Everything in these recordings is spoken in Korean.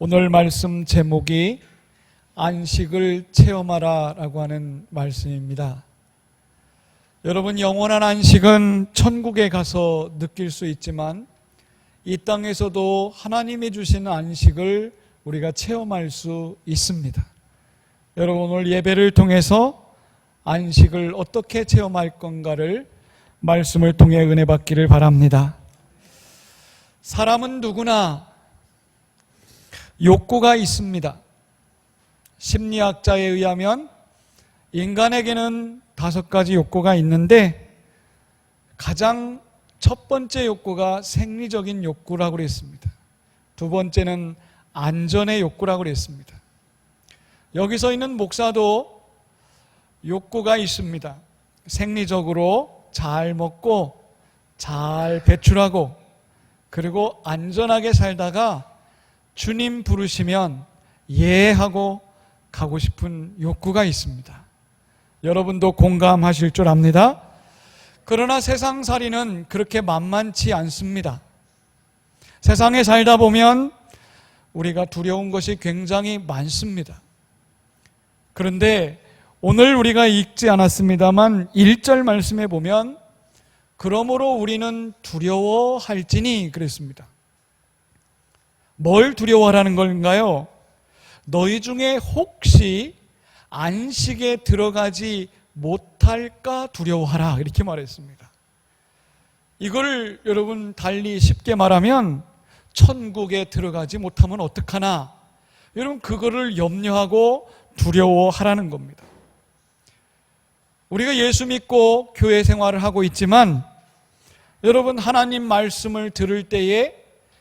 오늘 말씀 제목이 안식을 체험하라 라고 하는 말씀입니다. 여러분, 영원한 안식은 천국에 가서 느낄 수 있지만 이 땅에서도 하나님이 주시는 안식을 우리가 체험할 수 있습니다. 여러분, 오늘 예배를 통해서 안식을 어떻게 체험할 건가를 말씀을 통해 은혜 받기를 바랍니다. 사람은 누구나 욕구가 있습니다. 심리학자에 의하면 인간에게는 5가지 욕구가 있는데 가장 첫 번째 욕구가 생리적인 욕구라고 그랬습니다. 두 번째는 안전의 욕구라고 그랬습니다. 여기서 있는 목사도 욕구가 있습니다. 생리적으로 잘 먹고 잘 배출하고 그리고 안전하게 살다가 주님 부르시면 예하고 가고 싶은 욕구가 있습니다. 여러분도 공감하실 줄 압니다. 그러나 세상살이는 그렇게 만만치 않습니다. 세상에 살다 보면 우리가 두려운 것이 굉장히 많습니다. 그런데 오늘 우리가 읽지 않았습니다만 1절 말씀에 보면 그러므로 우리는 두려워할지니 그랬습니다. 뭘 두려워하라는 건가요? 너희 중에 혹시 안식에 들어가지 못할까 두려워하라 이렇게 말했습니다. 이걸 여러분 달리 쉽게 말하면 천국에 들어가지 못하면 어떡하나, 여러분 그거를 염려하고 두려워하라는 겁니다. 우리가 예수 믿고 교회 생활을 하고 있지만 여러분 하나님 말씀을 들을 때에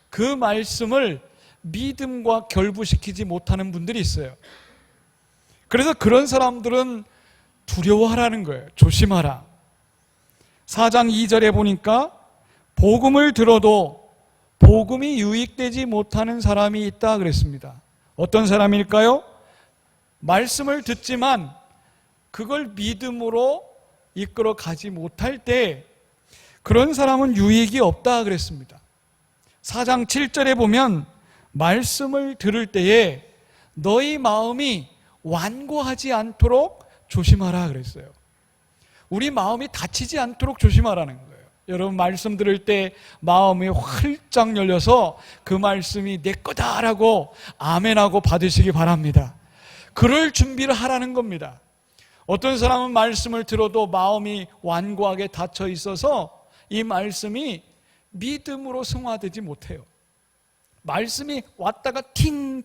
그 말씀을 믿음과 결부시키지 못하는 분들이 있어요. 그래서 그런 사람들은 두려워하라는 거예요. 조심하라. 4장 2절에 보니까 복음을 들어도 복음이 유익되지 못하는 사람이 있다 그랬습니다. 어떤 사람일까요? 말씀을 듣지만 그걸 믿음으로 이끌어 가지 못할 때 그런 사람은 유익이 없다 그랬습니다. 4장 7절에 보면 말씀을 들을 때에 너희 마음이 완고하지 않도록 조심하라 그랬어요. 우리 마음이 다치지 않도록 조심하라는 거예요. 여러분 말씀 들을 때 마음이 활짝 열려서 그 말씀이 내 거다라고 아멘하고 받으시기 바랍니다. 그럴 준비를 하라는 겁니다. 어떤 사람은 말씀을 들어도 마음이 완고하게 닫혀 있어서 이 말씀이 믿음으로 승화되지 못해요. 말씀이 왔다가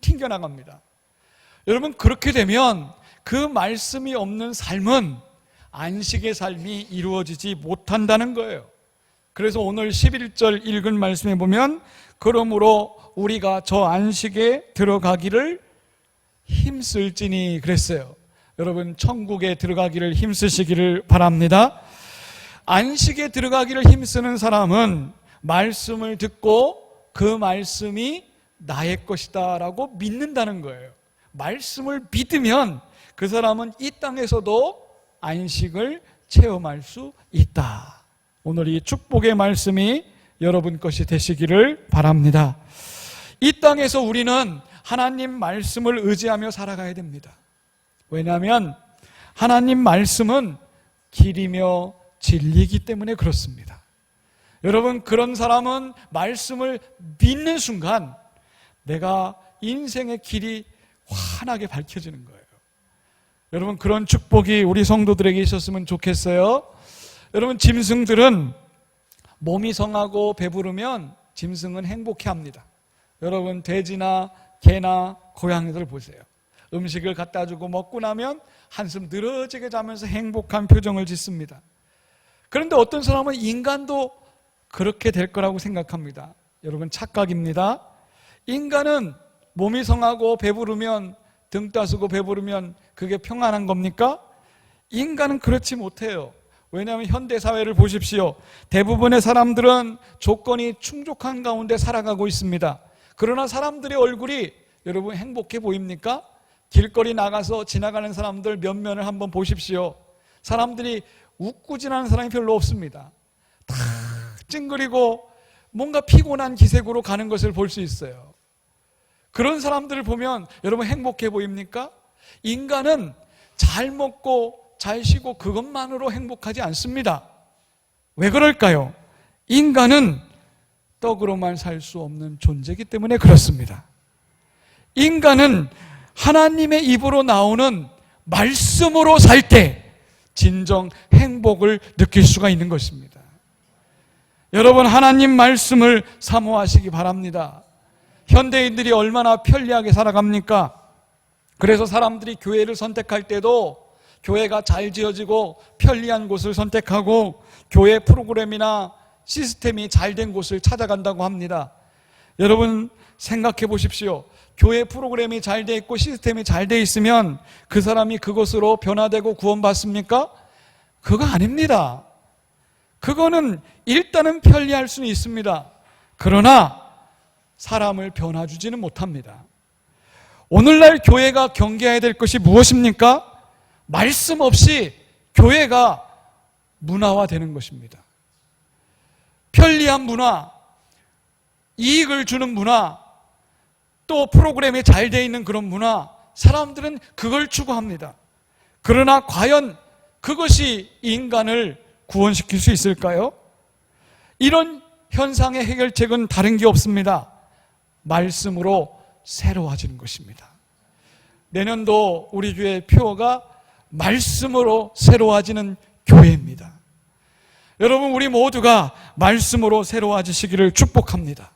튕겨나갑니다. 여러분 그렇게 되면 그 말씀이 없는 삶은 안식의 삶이 이루어지지 못한다는 거예요. 그래서 오늘 11절 읽은 말씀에 보면 그러므로 우리가 저 안식에 들어가기를 힘쓸지니 그랬어요. 여러분 천국에 들어가기를 힘쓰시기를 바랍니다. 안식에 들어가기를 힘쓰는 사람은 말씀을 듣고 그 말씀이 나의 것이다 라고 믿는다는 거예요. 말씀을 믿으면 그 사람은 이 땅에서도 안식을 체험할 수 있다. 오늘 이 축복의 말씀이 여러분 것이 되시기를 바랍니다. 이 땅에서 우리는 하나님 말씀을 의지하며 살아가야 됩니다. 왜냐하면 하나님 말씀은 길이며 진리이기 때문에 그렇습니다. 여러분 그런 사람은 말씀을 믿는 순간 내가 인생의 길이 환하게 밝혀지는 거예요. 여러분 그런 축복이 우리 성도들에게 있었으면 좋겠어요. 여러분 짐승들은 몸이 성하고 배부르면 짐승은 행복해합니다. 여러분 돼지나 개나 고양이들 보세요. 음식을 갖다 주고 먹고 나면 한숨 늘어지게 자면서 행복한 표정을 짓습니다. 그런데 어떤 사람은 인간도 그렇게 될 거라고 생각합니다. 여러분 착각입니다. 인간은 몸이 성하고 배부르면 등 따스고 배부르면 그게 평안한 겁니까? 인간은 그렇지 못해요. 왜냐하면 현대사회를 보십시오. 대부분의 사람들은 조건이 충족한 가운데 살아가고 있습니다. 그러나 사람들의 얼굴이 여러분 행복해 보입니까? 길거리 나가서 지나가는 사람들 몇 면을 한번 보십시오. 사람들이 웃고 지나는 사람이 별로 없습니다. 다 찡그리고 뭔가 피곤한 기색으로 가는 것을 볼 수 있어요. 그런 사람들을 보면 여러분 행복해 보입니까? 인간은 잘 먹고 잘 쉬고 그것만으로 행복하지 않습니다. 왜 그럴까요? 인간은 떡으로만 살 수 없는 존재이기 때문에 그렇습니다. 인간은 하나님의 입으로 나오는 말씀으로 살 때 진정 행복을 느낄 수가 있는 것입니다. 여러분, 하나님 말씀을 사모하시기 바랍니다. 현대인들이 얼마나 편리하게 살아갑니까? 그래서 사람들이 교회를 선택할 때도 교회가 잘 지어지고 편리한 곳을 선택하고 교회 프로그램이나 시스템이 잘 된 곳을 찾아간다고 합니다. 여러분 생각해 보십시오. 교회 프로그램이 잘 돼 있고 시스템이 잘 돼 있으면 그 사람이 그것으로 변화되고 구원받습니까? 그거 아닙니다. 그거는 일단은 편리할 수는 있습니다. 그러나 사람을 변화주지는 못합니다. 오늘날 교회가 경계해야 될 것이 무엇입니까? 말씀 없이 교회가 문화화되는 것입니다. 편리한 문화, 이익을 주는 문화, 또 프로그램이 잘 돼 있는 그런 문화, 사람들은 그걸 추구합니다. 그러나 과연 그것이 인간을 구원시킬 수 있을까요? 이런 현상의 해결책은 다른 게 없습니다. 말씀으로 새로워지는 것입니다. 내년도 우리 교회 표어가 말씀으로 새로워지는 교회입니다. 여러분, 우리 모두가 말씀으로 새로워지시기를 축복합니다.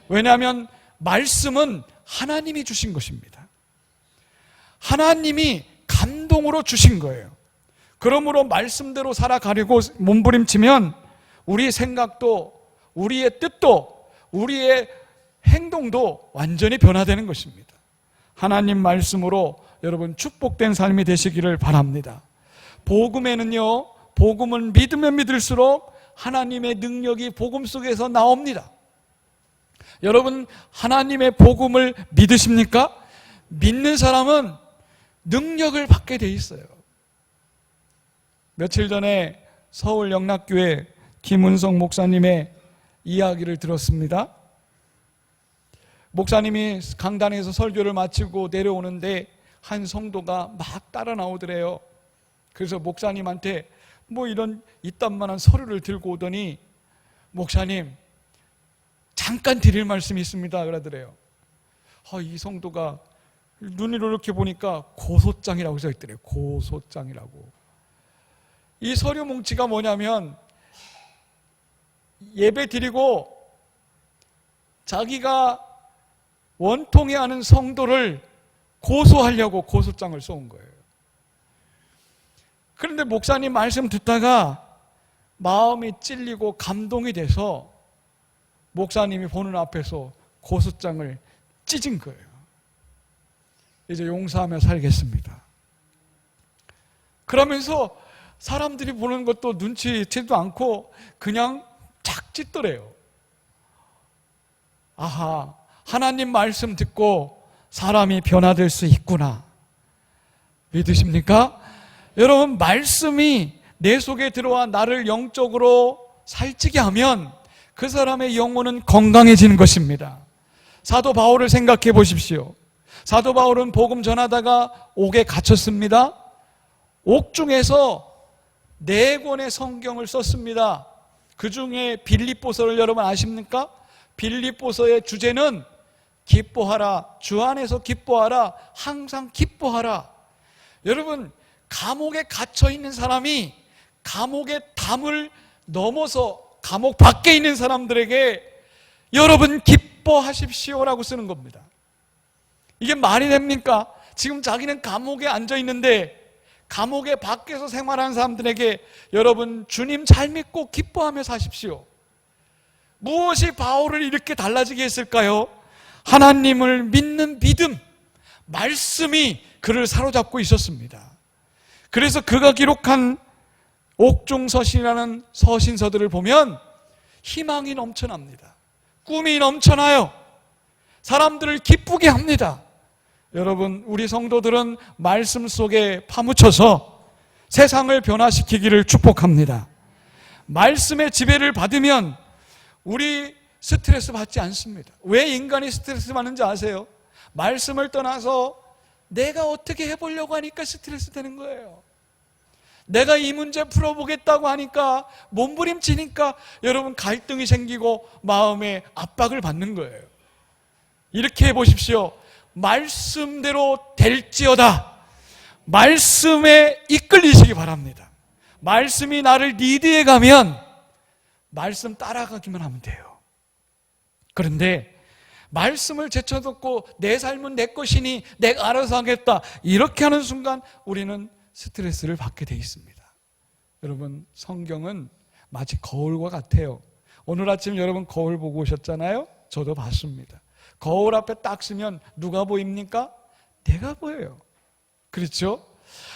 왜냐하면 말씀은 하나님이 주신 것입니다. 하나님이 감동으로 주신 거예요. 그러므로 말씀대로 살아가려고 몸부림치면 우리의 생각도, 우리의 뜻도, 우리의 행동도 완전히 변화되는 것입니다. 하나님 말씀으로 여러분 축복된 삶이 되시기를 바랍니다. 복음에는요, 복음은 믿으면 믿을수록 하나님의 능력이 복음 속에서 나옵니다. 여러분, 하나님의 복음을 믿으십니까? 믿는 사람은 능력을 받게 돼 있어요. 며칠 전에 서울 영락교회 김은성 목사님의 이야기를 들었습니다. 목사님이 강단에서 설교를 마치고 내려오는데 한 성도가 막 따라 나오더래요. 그래서 목사님한테 뭐 이런 이딴만한 서류를 들고 오더니 목사님, 잠깐 드릴 말씀이 있습니다 그러더래요. 이 성도가 눈을 이렇게 보니까 고소장이라고 써있더래요. 고소장이라고. 이 서류 뭉치가 뭐냐면 예배 드리고 자기가 원통해하는 성도를 고소하려고 고소장을 써온 거예요. 그런데 목사님 말씀 듣다가 마음이 찔리고 감동이 돼서 목사님이 보는 앞에서 고소장을 찢은 거예요. 이제 용서하며 살겠습니다. 그러면서 사람들이 보는 것도 눈치채지도 않고 그냥 착 찢더래요. 아하, 하나님 말씀 듣고 사람이 변화될 수 있구나. 믿으십니까? 여러분, 말씀이 내 속에 들어와 나를 영적으로 살찌게 하면 그 사람의 영혼은 건강해지는 것입니다. 사도 바울을 생각해 보십시오. 사도 바울은 복음 전하다가 옥에 갇혔습니다. 옥중에서 4권의 성경을 썼습니다. 그 중에 빌립보서를 여러분 아십니까? 빌립보서의 주제는 기뻐하라, 주 안에서 기뻐하라, 항상 기뻐하라. 여러분, 감옥에 갇혀 있는 사람이 감옥의 담을 넘어서 감옥 밖에 있는 사람들에게 여러분 기뻐하십시오라고 쓰는 겁니다. 이게 말이 됩니까? 지금 자기는 감옥에 앉아 있는데 감옥의 밖에서 생활하는 사람들에게 여러분 주님 잘 믿고 기뻐하며 사십시오. 무엇이 바울을 이렇게 달라지게 했을까요? 하나님을 믿는 믿음, 말씀이 그를 사로잡고 있었습니다. 그래서 그가 기록한 옥중서신이라는 서신서들을 보면 희망이 넘쳐납니다. 꿈이 넘쳐나요. 사람들을 기쁘게 합니다. 여러분, 우리 성도들은 말씀 속에 파묻혀서 세상을 변화시키기를 축복합니다. 말씀의 지배를 받으면 우리 스트레스 받지 않습니다. 왜 인간이 스트레스 받는지 아세요? 말씀을 떠나서 내가 어떻게 해보려고 하니까 스트레스 되는 거예요. 내가 이 문제 풀어보겠다고 하니까 몸부림치니까 여러분 갈등이 생기고 마음에 압박을 받는 거예요. 이렇게 해보십시오. 말씀대로 될지어다. 말씀에 이끌리시기 바랍니다. 말씀이 나를 리드해 가면 말씀 따라가기만 하면 돼요. 그런데 말씀을 제쳐놓고 내 삶은 내 것이니 내가 알아서 하겠다, 이렇게 하는 순간 우리는 스트레스를 받게 돼 있습니다. 여러분, 성경은 마치 거울과 같아요. 오늘 아침 여러분 거울 보고 오셨잖아요. 저도 봤습니다. 거울 앞에 딱 서면 누가 보입니까? 내가 보여요. 그렇죠?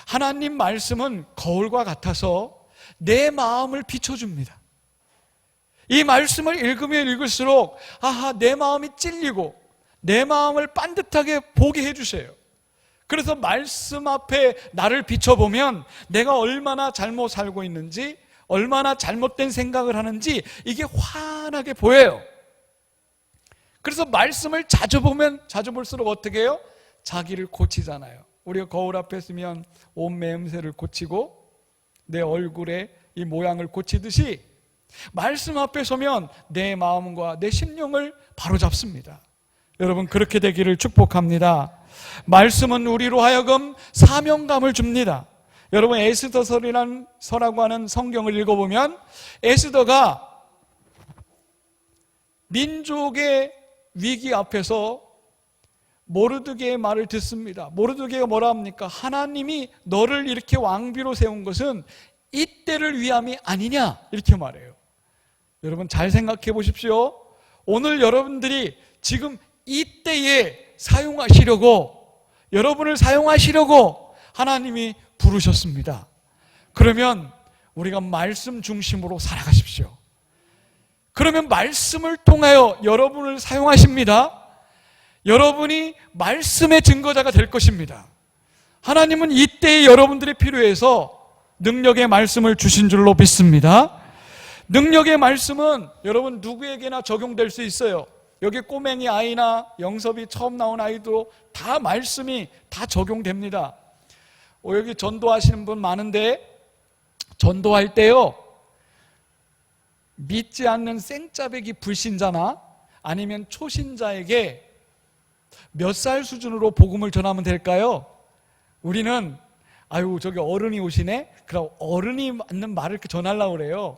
하나님 말씀은 거울과 같아서 내 마음을 비춰줍니다. 이 말씀을 읽으면 읽을수록 아하, 내 마음이 찔리고 내 마음을 반듯하게 보게 해주세요. 그래서 말씀 앞에 나를 비춰보면 내가 얼마나 잘못 살고 있는지, 얼마나 잘못된 생각을 하는지 이게 환하게 보여요. 그래서 말씀을 자주 보면 자주 볼수록 어떻게 해요? 자기를 고치잖아요. 우리가 거울 앞에 서면 옷 매음새를 고치고 내 얼굴의 이 모양을 고치듯이 말씀 앞에 서면 내 마음과 내 심령을 바로잡습니다. 여러분, 그렇게 되기를 축복합니다. 말씀은 우리로 하여금 사명감을 줍니다. 여러분, 에스더서라는 서라고 하는 성경을 읽어보면 에스더가 민족의 위기 앞에서 모르드게의 말을 듣습니다. 모르드게가 뭐라 합니까? 하나님이 너를 이렇게 왕비로 세운 것은 이때를 위함이 아니냐, 이렇게 말해요. 여러분, 잘 생각해 보십시오. 오늘 여러분들이 지금 이때에 사용하시려고, 여러분을 사용하시려고 하나님이 부르셨습니다. 그러면 우리가 말씀 중심으로 살아가십시오. 그러면 말씀을 통하여 여러분을 사용하십니다. 여러분이 말씀의 증거자가 될 것입니다. 하나님은 이때에 여러분들이 필요해서 능력의 말씀을 주신 줄로 믿습니다. 능력의 말씀은 여러분 누구에게나 적용될 수 있어요. 여기 꼬맹이 아이나 영섭이 처음 나온 아이도 다 말씀이 다 적용됩니다. 여기 전도하시는 분 많은데 전도할 때요, 믿지 않는 생짜배기 불신자나 아니면 초신자에게 몇 살 수준으로 복음을 전하면 될까요? 우리는 저기 어른이 오시네? 그럼 어른이 맞는 말을 이렇게 전하려고 그래요.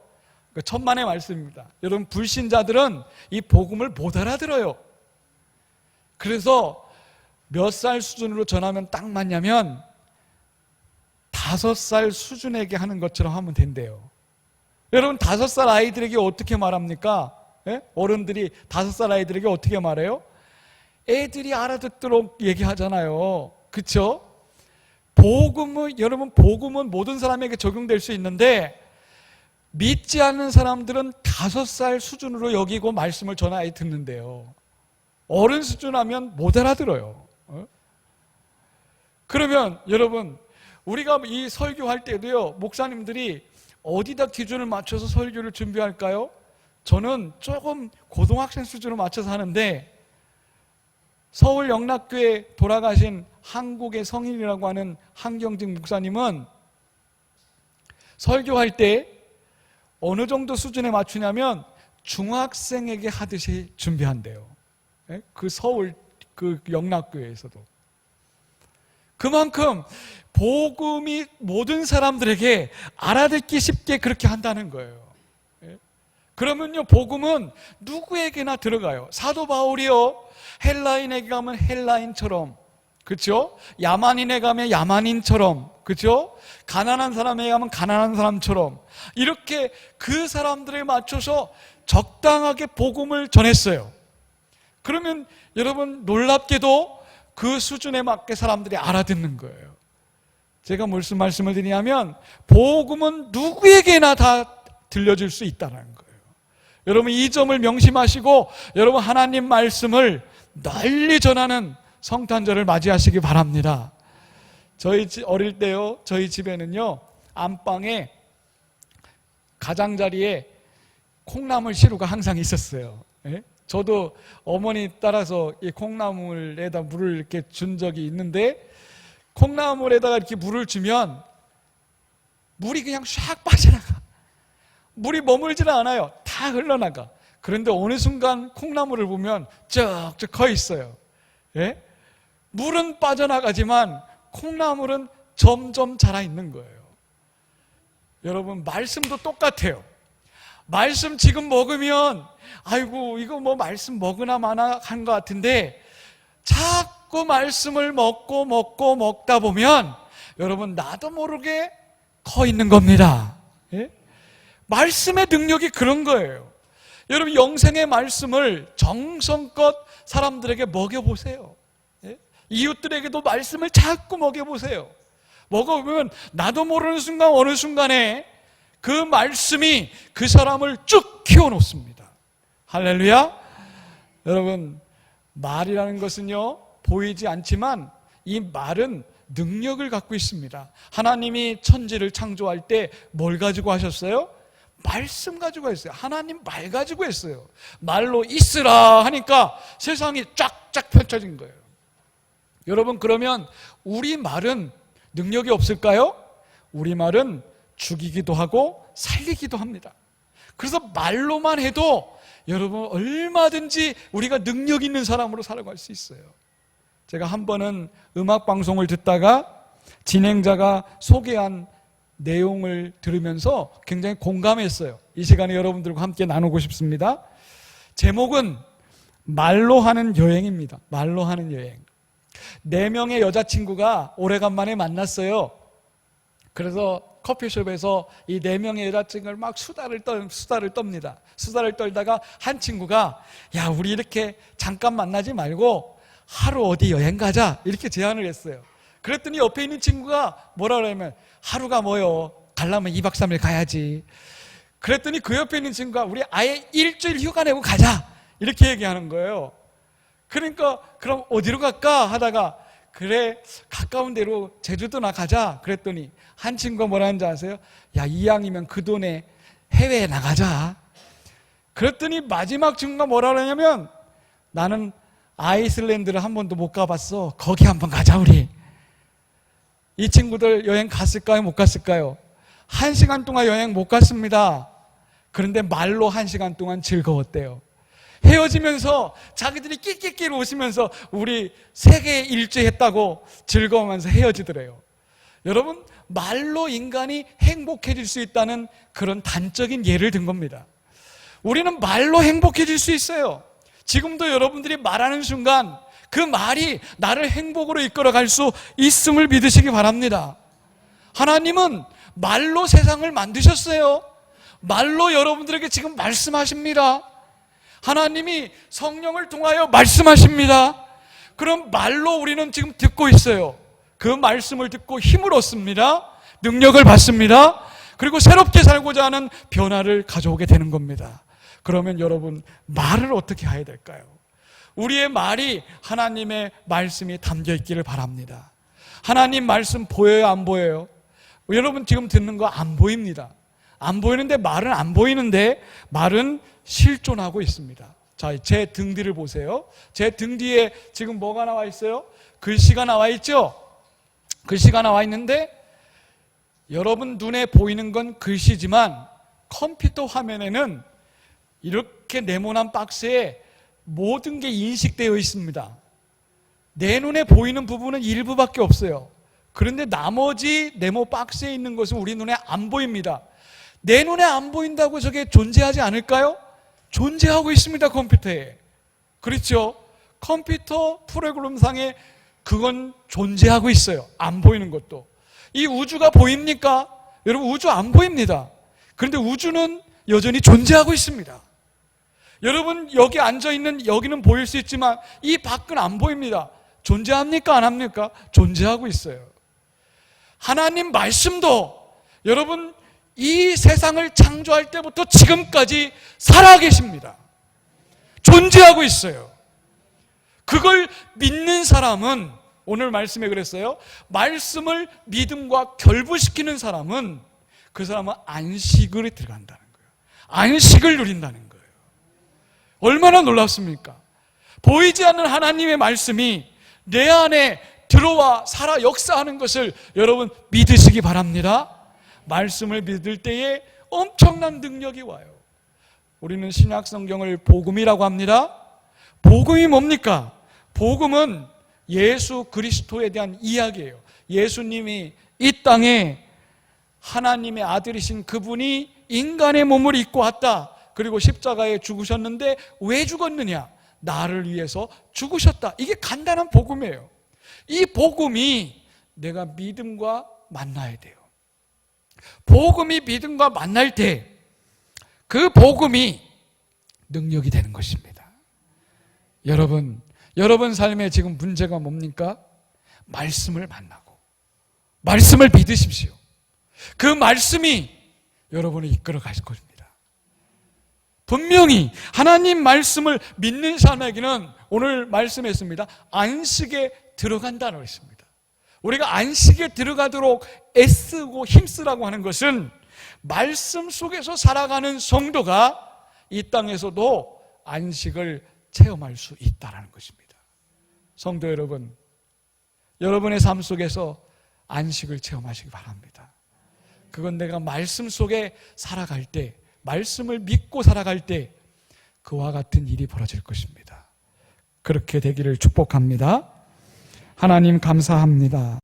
천만의 말씀입니다. 여러분, 불신자들은 이 복음을 못 알아들어요. 그래서 몇 살 수준으로 전하면 딱 맞냐면 5살 수준에게 하는 것처럼 하면 된대요. 여러분, 5살 아이들에게 어떻게 말합니까? 예? 어른들이 5살 아이들에게 어떻게 말해요? 애들이 알아듣도록 얘기하잖아요. 그렇죠? 여러분, 복음은 모든 사람에게 적용될 수 있는데 믿지 않는 사람들은 5살 수준으로 여기고 말씀을 전하에 듣는데요. 어른 수준 하면 못 알아들어요. 그러면 여러분, 우리가 이 설교할 때도요, 목사님들이 어디다 기준을 맞춰서 설교를 준비할까요? 저는 조금 고등학생 수준으로 맞춰서 하는데, 서울 영락교회 돌아가신 한국의 성인이라고 하는 한경직 목사님은 설교할 때 어느 정도 수준에 맞추냐면 중학생에게 하듯이 준비한대요. 그 서울 그 영락교회에서도. 그만큼 복음이 모든 사람들에게 알아듣기 쉽게 그렇게 한다는 거예요. 그러면요, 복음은 누구에게나 들어가요. 사도 바울이요, 헬라인에게 가면 헬라인처럼, 그렇죠? 야만인에 가면 야만인처럼, 그렇죠? 가난한 사람에게 가면 가난한 사람처럼, 이렇게 그 사람들에 맞춰서 적당하게 복음을 전했어요. 그러면 여러분, 놀랍게도 그 수준에 맞게 사람들이 알아듣는 거예요. 제가 무슨 말씀을 드리냐면 복음은 누구에게나 다 들려줄 수 있다는 거예요. 여러분, 이 점을 명심하시고 여러분, 하나님 말씀을 널리 전하는 성탄절을 맞이하시기 바랍니다. 저희 어릴 때요, 저희 집에는요, 안방에 가장자리에 콩나물 시루가 항상 있었어요. 저도 어머니 따라서 이 콩나물에다 물을 이렇게 준 적이 있는데, 콩나물에다가 이렇게 물을 주면 물이 그냥 샥 빠져나가. 물이 머물질 않아요. 다 흘러나가. 그런데 어느 순간 콩나물을 보면 쩍쩍 커 있어요. 예? 물은 빠져나가지만 콩나물은 점점 자라 있는 거예요. 여러분, 말씀도 똑같아요. 말씀 지금 먹으면 아이고 이거 뭐 말씀 먹으나 마나 한 것 같은데, 자꾸 말씀을 먹다 보면 여러분 나도 모르게 커 있는 겁니다. 예? 말씀의 능력이 그런 거예요. 여러분, 영생의 말씀을 정성껏 사람들에게 먹여보세요. 예? 이웃들에게도 말씀을 자꾸 먹여보세요. 먹어보면 나도 모르는 순간 어느 순간에 그 말씀이 그 사람을 쭉 키워놓습니다. 할렐루야. 여러분, 말이라는 것은요 보이지 않지만 이 말은 능력을 갖고 있습니다. 하나님이 천지를 창조할 때 뭘 가지고 하셨어요? 말씀 가지고 했어요. 하나님 말 가지고 했어요. 말로 있으라 하니까 세상이 쫙쫙 펼쳐진 거예요. 여러분, 그러면 우리 말은 능력이 없을까요? 우리 말은 죽이기도 하고 살리기도 합니다. 그래서 말로만 해도 여러분 얼마든지 우리가 능력 있는 사람으로 살아갈 수 있어요. 제가 한 번은 음악 방송을 듣다가 진행자가 소개한 내용을 들으면서 굉장히 공감했어요. 이 시간에 여러분들과 함께 나누고 싶습니다. 제목은 말로 하는 여행입니다. 말로 하는 여행. 4명의 여자친구가 오래간만에 만났어요. 그래서 커피숍에서 이 4명의 여자친구를 막 수다를 떱니다. 수다를 떨다가 한 친구가 야, 우리 이렇게 잠깐 만나지 말고 하루 어디 여행 가자 이렇게 제안을 했어요. 그랬더니 옆에 있는 친구가 뭐라 그러냐면 하루가 뭐요? 가려면 2박 3일 가야지. 그랬더니 그 옆에 있는 친구가 우리 아예 일주일 휴가 내고 가자 이렇게 얘기하는 거예요. 그러니까 그럼 어디로 갈까 하다가 그래 가까운 데로 제주도나 가자 그랬더니 한 친구가 뭐라 하는지 아세요? 야, 이왕이면 그 돈에 해외에 나가자. 그랬더니 마지막 친구가 뭐라 그러냐면 나는 아이슬란드를 한 번도 못 가봤어. 거기 한번 가자 우리. 이 친구들 여행 갔을까요? 못 갔을까요? 1시간 동안 여행 못 갔습니다. 그런데 말로 1시간 동안 즐거웠대요. 헤어지면서 자기들이 낄낄낄 웃으면서 우리 세계 일주 했다고 즐거워하면서 헤어지더래요. 여러분, 말로 인간이 행복해질 수 있다는 그런 단적인 예를 든 겁니다. 우리는 말로 행복해질 수 있어요. 지금도 여러분들이 말하는 순간 그 말이 나를 행복으로 이끌어갈 수 있음을 믿으시기 바랍니다. 하나님은 말로 세상을 만드셨어요. 말로 여러분들에게 지금 말씀하십니다. 하나님이 성령을 통하여 말씀하십니다. 그럼 말로 우리는 지금 듣고 있어요. 그 말씀을 듣고 힘을 얻습니다. 능력을 받습니다. 그리고 새롭게 살고자 하는 변화를 가져오게 되는 겁니다. 그러면 여러분, 말을 어떻게 해야 될까요? 우리의 말이 하나님의 말씀이 담겨 있기를 바랍니다. 하나님 말씀 보여요, 안 보여요? 여러분 지금 듣는 거 안 보입니다. 안 보이는데 말은 안 보이는데 말은 실존하고 있습니다. 자, 제 등 뒤를 보세요. 제 등 뒤에 지금 뭐가 나와 있어요? 글씨가 나와 있죠? 글씨가 나와 있는데 여러분 눈에 보이는 건 글씨지만 컴퓨터 화면에는 이렇게 네모난 박스에 모든 게 인식되어 있습니다. 내 눈에 보이는 부분은 일부밖에 없어요. 그런데 나머지 네모 박스에 있는 것은 우리 눈에 안 보입니다. 내 눈에 안 보인다고 저게 존재하지 않을까요? 존재하고 있습니다, 컴퓨터에. 그렇죠? 컴퓨터 프로그램상에 그건 존재하고 있어요. 안 보이는 것도. 이 우주가 보입니까? 여러분, 우주 안 보입니다. 그런데 우주는 여전히 존재하고 있습니다. 여러분, 여기 앉아있는 여기는 보일 수 있지만 이 밖은 안 보입니다. 존재합니까? 안 합니까? 존재하고 있어요. 하나님 말씀도 여러분 이 세상을 창조할 때부터 지금까지 살아계십니다. 존재하고 있어요. 그걸 믿는 사람은, 오늘 말씀에 그랬어요, 말씀을 믿음과 결부시키는 사람은 그 사람은 안식을 들어간다는 거예요. 안식을 누린다는 거예요. 얼마나 놀랍습니까? 보이지 않는 하나님의 말씀이 내 안에 들어와 살아 역사하는 것을 여러분 믿으시기 바랍니다. 말씀을 믿을 때에 엄청난 능력이 와요. 우리는 신약 성경을 복음이라고 합니다. 복음이 뭡니까? 복음은 예수 그리스도에 대한 이야기예요. 예수님이 이 땅에 하나님의 아들이신 그분이 인간의 몸을 입고 왔다. 그리고 십자가에 죽으셨는데 왜 죽었느냐? 나를 위해서 죽으셨다. 이게 간단한 복음이에요. 이 복음이 내가 믿음과 만나야 돼요. 복음이 믿음과 만날 때 그 복음이 능력이 되는 것입니다. 여러분 삶에 지금 문제가 뭡니까? 말씀을 만나고 말씀을 믿으십시오. 그 말씀이 여러분을 이끌어 갈 것입니다. 분명히 하나님 말씀을 믿는 사람에게는 오늘 말씀했습니다. 안식에 들어간다고 했습니다. 우리가 안식에 들어가도록 애쓰고 힘쓰라고 하는 것은 말씀 속에서 살아가는 성도가 이 땅에서도 안식을 체험할 수 있다는 것입니다. 성도 여러분, 여러분의 삶 속에서 안식을 체험하시기 바랍니다. 그건 내가 말씀 속에 살아갈 때, 말씀을 믿고 살아갈 때 그와 같은 일이 벌어질 것입니다. 그렇게 되기를 축복합니다. 하나님 감사합니다.